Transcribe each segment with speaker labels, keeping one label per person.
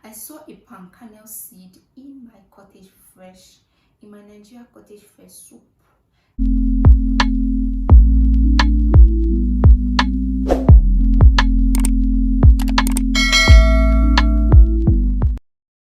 Speaker 1: I saw a palm kernel seed in my cottage fresh, in my Nigerian cottage fresh soap.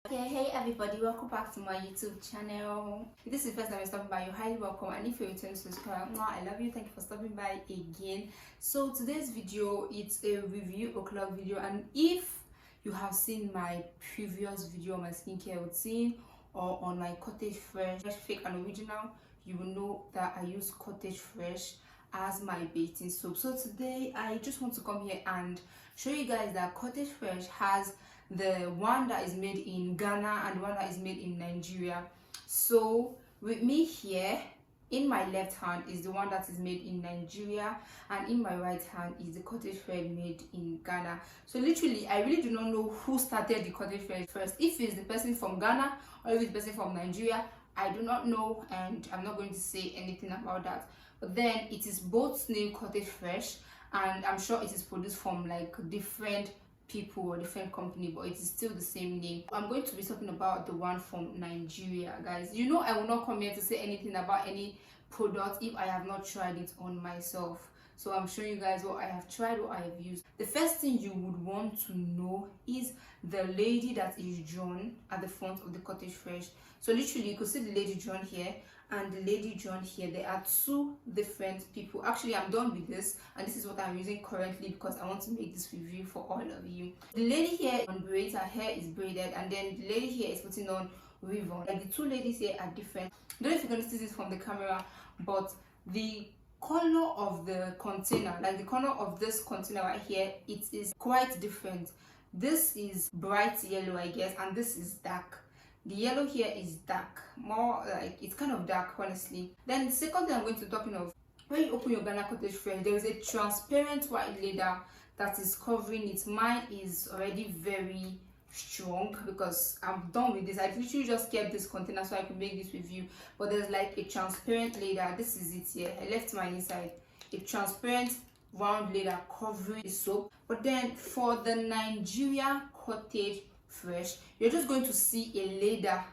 Speaker 1: Hey everybody, welcome back to my YouTube channel. If this is the first time you're stopping by, you're highly welcome, and if you're a returning subscriber, I love you. Thank you for stopping by again. So today's video, it's a review o'clock video, and if you have seen my previous video on my skincare routine or on my cottage fresh fake and original, you will know that I use cottage fresh as my bathing soap. So today I just want to come here and show you guys that cottage fresh has the one that is made in Ghana and the one that is made in Nigeria. So with me here, in my left hand is the one that is made in Nigeria, and in my right hand is the cottage fresh made in Ghana. So literally, I really do not know who started the cottage fresh first. If it's the person from Ghana or if it's the person from Nigeria, I do not know, and I'm not going to say anything about that. But then it is both named cottage fresh, and I'm sure it is produced from like different people or different company, but it is still the same name. I'm going to be talking about the one from Nigeria, guys. You know, I will not come here to say anything about any product if I have not tried it on myself. So I'm showing you guys what I have tried, what I have used. The first thing you would want to know is the lady that is drawn at the front of the cottage fresh. So literally, you could see the lady drawn here and the lady drawn here. There are two different people. Actually, I'm done with this, and this is what I'm using currently because I want to make this review for all of you. The lady here on braids, her hair is braided, and then the lady here is putting on ribbon. Like the two ladies here are different. I don't know if you're going to see this from the camera, but the color of the container, like the color of this container right here, it is quite different. This is bright yellow, I guess, and this is dark. The yellow here is dark, more like it's kind of dark, honestly. Then the second thing I'm going to talking of, when you open your Ghana cottage fresh, there is a transparent white leather that is covering it. Mine is already very strong because I'm done with this. I literally just kept this container so I could make this review, but there's like a transparent leather. This is it here. I left mine inside. A transparent round leather covering the soap. But then for the Nigeria cottage fresh, you're just going to see a leather.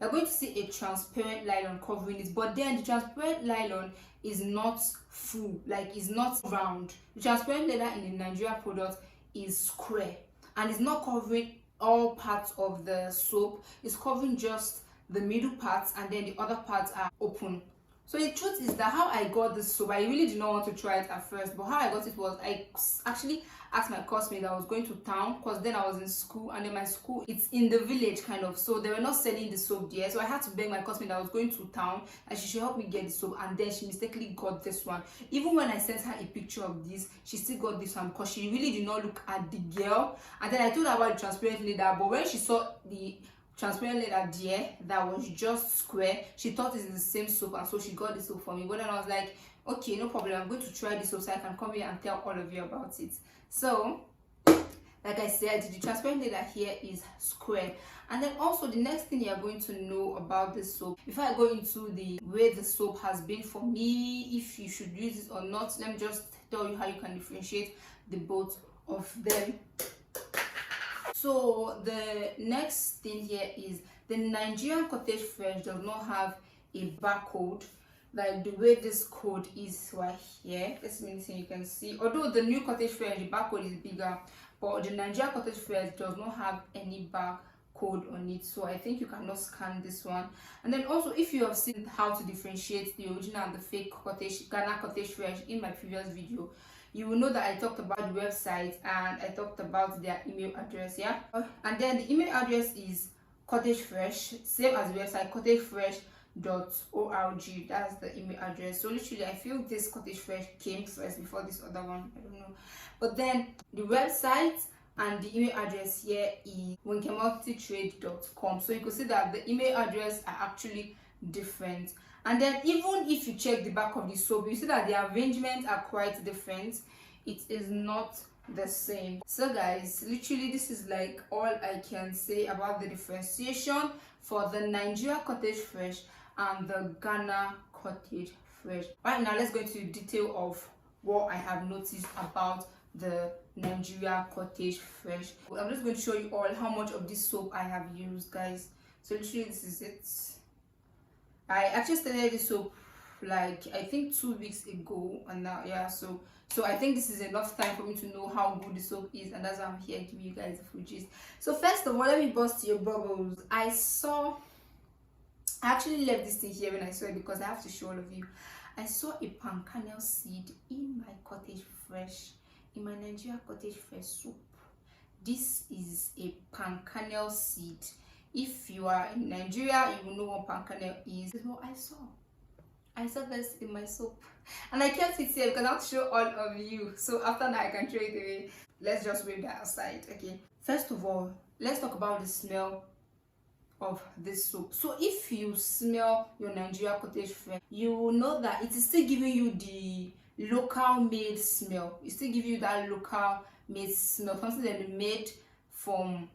Speaker 1: You're going to see a transparent nylon covering it, but then the transparent nylon is not full, like it's not round. The transparent leather in the Nigeria product is square, and it's not covering all parts of the soap. It's covering just the middle parts, and then the other parts are open. So the truth is that how I got this soap, I really did not want to try it at first, but how I got it was I actually asked my classmate that I was going to town, because then I was in school, and then my school, it's in the village kind of, so they were not selling the soap there. So I had to beg my classmate that I was going to town and she should help me get the soap, and then she mistakenly got this one. Even when I sent her a picture of this, she still got this one because she really did not look at the girl. And then I told her about the transparent leather, but when she saw the transparent leather there that was just square, she thought it's the same soap, and so she got the soap for me. But then I was like, okay, no problem, I'm going to try this soap so I can come here and tell all of you about it. So like I said, the transparent leather here is square. And then also the next thing you're going to know about this soap, before I go into the way the soap has been for me, if you should use it or not, let me just tell you how you can differentiate the both of them. So the next thing here is the Nigerian cottage fresh does not have a barcode like the way this code is right here. This means you can see, although the new cottage fresh, the barcode is bigger, but the Nigerian cottage fresh does not have any barcode on it, so I think you cannot scan this one. And then also, if you have seen how to differentiate the original and the fake Ghana cottage fresh in my previous video, you will know that I talked about the website and I talked about their email address, yeah. And then the email address is cottage fresh, same as the website, cottagefresh.org. That's the email address. So literally, I feel this cottage fresh came first before this other one, I don't know. But then the website and the email address here is winkemultitrade.com. So you can see that the email address are actually different. And then even if you check the back of the soap, you see that the arrangements are quite different. It is not the same. So guys, literally this is like all I can say about the differentiation for the Nigeria cottage fresh and the Ghana cottage fresh. Right now, let's go into the detail of what I have noticed about the Nigeria Cottage Fresh. I'm just going to show you all how much of this soap I have used, guys. So literally this is it. I actually started this soap like I think 2 weeks ago, and now yeah, so I think this is enough time for me to know how good the soap is, and that's why I'm here giving you guys the full gist. So first of all, let me bust your bubbles. I actually left this thing here when I saw it because I have to show all of you. I saw a palm kernel seed in my Cottage Fresh, in my Nigeria Cottage Fresh soap. This is a palm kernel seed. If you are in Nigeria, you will know what palm kernel is. This is what I saw this in my soap, and I kept it here because I want to show all of you. So after that, I can throw it away. Let's just wave that aside. Okay, first of all, let's talk about the smell of this soap. So if you smell your Nigeria Cottage Fresh, you will know that it is still giving you the local made smell. It still gives you that local made smell, something that made from.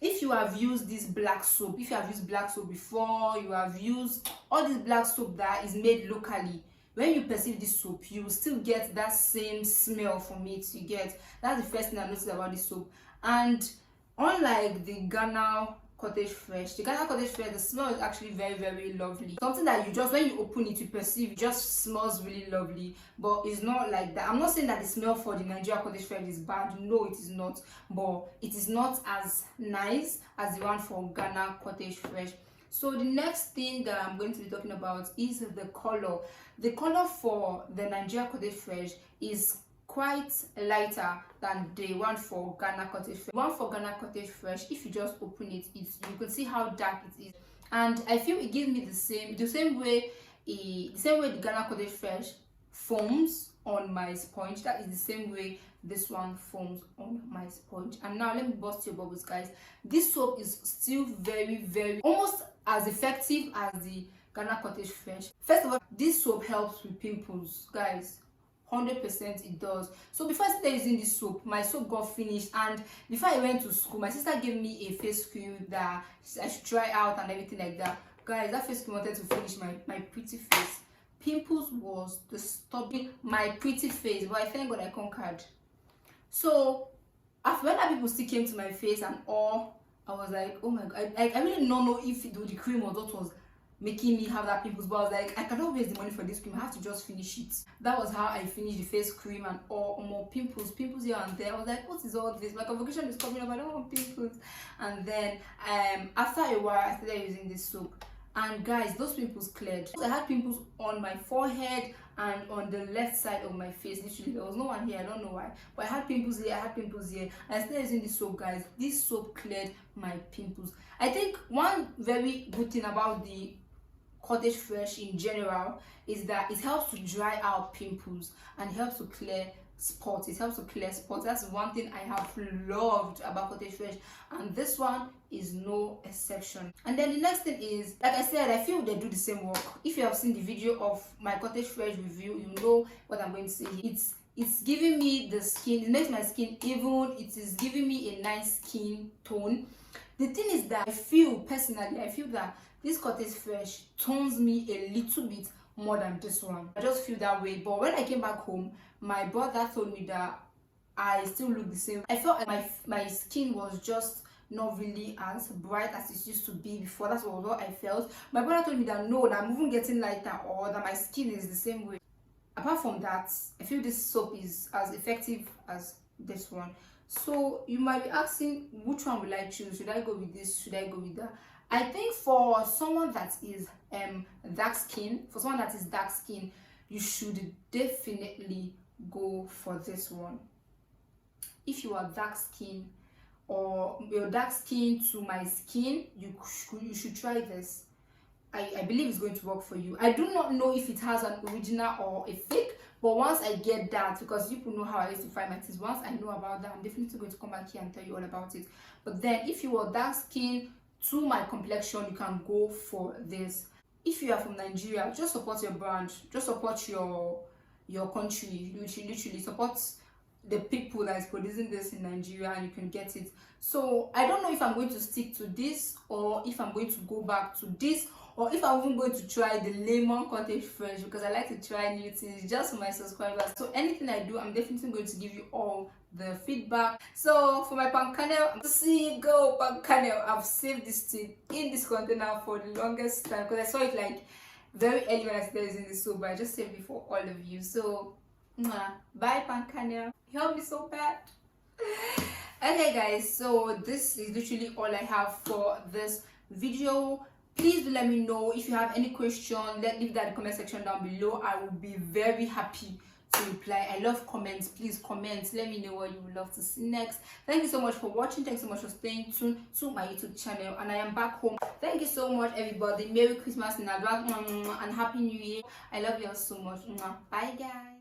Speaker 1: If you have used this black soap, if you have used black soap before, you have used all this black soap that is made locally, when you perceive this soap, you will still get that same smell from it. You get, that's the first thing I noticed about this soap. And unlike the Ghana Cottage Fresh, the Ghana Cottage Fresh, the smell is actually very, very lovely. Something that you just, when you open it, you perceive, it just smells really lovely. But it's not like that. I'm not saying that the smell for the Nigeria Cottage Fresh is bad. No, it is not. But it is not as nice as the one for Ghana Cottage Fresh. So the next thing that I'm going to be talking about is the color. The color for the Nigeria Cottage Fresh is quite lighter than the one for Ghana Cottage Fresh. One for Ghana Cottage Fresh, if you just open it, you can see how dark it is, and I feel it gives me the same way the Ghana Cottage Fresh foams on my sponge. That is the same way this one foams on my sponge. And now let me bust your bubbles, guys. This soap is still very, very almost as effective as the Ghana Cottage Fresh. First of all, this soap helps with pimples, guys. 100% it does. So before I started using this soap, my soap got finished, and before I went to school, my sister gave me a face cream that I should try out and everything like that. Guys, that face cream wanted to finish my pretty face. Pimples was disturbing my pretty face, but I thank God I conquered. So after when that people still came to my face and all, I was like, oh my God, I really don't know if the cream or what was making me have that pimples, but I was like, I cannot waste the money for this cream, I have to just finish it. That was how I finished the face cream, and all more pimples here and there. I was like, what is all this? My convocation is coming up, I don't want pimples. And then after a while, I started using this soap, and guys, those pimples cleared. I had pimples on my forehead and on the left side of my face. Literally, there was no one here, I don't know why, but I had pimples here, and I started using this soap, guys. This soap cleared my pimples. I think one very good thing about the Cottage Fresh in general is that it helps to dry out pimples and helps to clear spots. That's one thing I have loved about Cottage Fresh, and this one is no exception. And then the next thing is, like I said, I feel they do the same work. If you have seen the video of my Cottage Fresh review, you know what I'm going to say. It's giving me the skin, it makes my skin even, it is giving me a nice skin tone. The thing is that I feel that this Cottage Fresh tones me a little bit more than this one. I just feel that way. But when I came back home, my brother told me that I still look the same. I felt like my skin was just not really as bright as it used to be before. That's what I felt. My brother told me that no, that I'm even getting lighter, or that my skin is the same way. Apart from that, I feel this soap is as effective as this one. So you might be asking, which one will I choose? Should I go with this? Should I go with that? I think for someone that is dark skin, you should definitely go for this one. If you are dark skin, or your dark skin to my skin, you should try this. I believe it's going to work for you. I do not know if it has an original or a fake, but once I get that, because people know how I used to find my things, once I know about that, I'm definitely going to come back here and tell you all about it. But then if you are dark skin to my complexion, you can go for this. If you are from Nigeria, just support your brand, just support your country. Literally support the people that is producing this in Nigeria, and you can get it. So I don't know if I'm going to stick to this, or if I'm going to go back to this, or if I'm even going to try the lemon cottage fresh, because I like to try new things just for my subscribers. So anything I do, I'm definitely going to give you all the feedback. So for my palm kernel, see go palm kernel, I've saved this thing in this container for the longest time because I saw it like very early when I started using this soap, but I just saved it for all of you. So bye palm kernel, you helped me so bad. Okay guys, so this is literally all I have for this video. Please do let me know if you have any question. Leave that in the comment section down below. I will be very happy to reply. I love comments. Please comment, let me know what you would love to see next. Thank you so much for watching. Thanks so much for staying tuned to my YouTube channel, and I am back home. Thank you so much everybody. Merry Christmas in advance and Happy New Year. I love you all so much. Bye guys.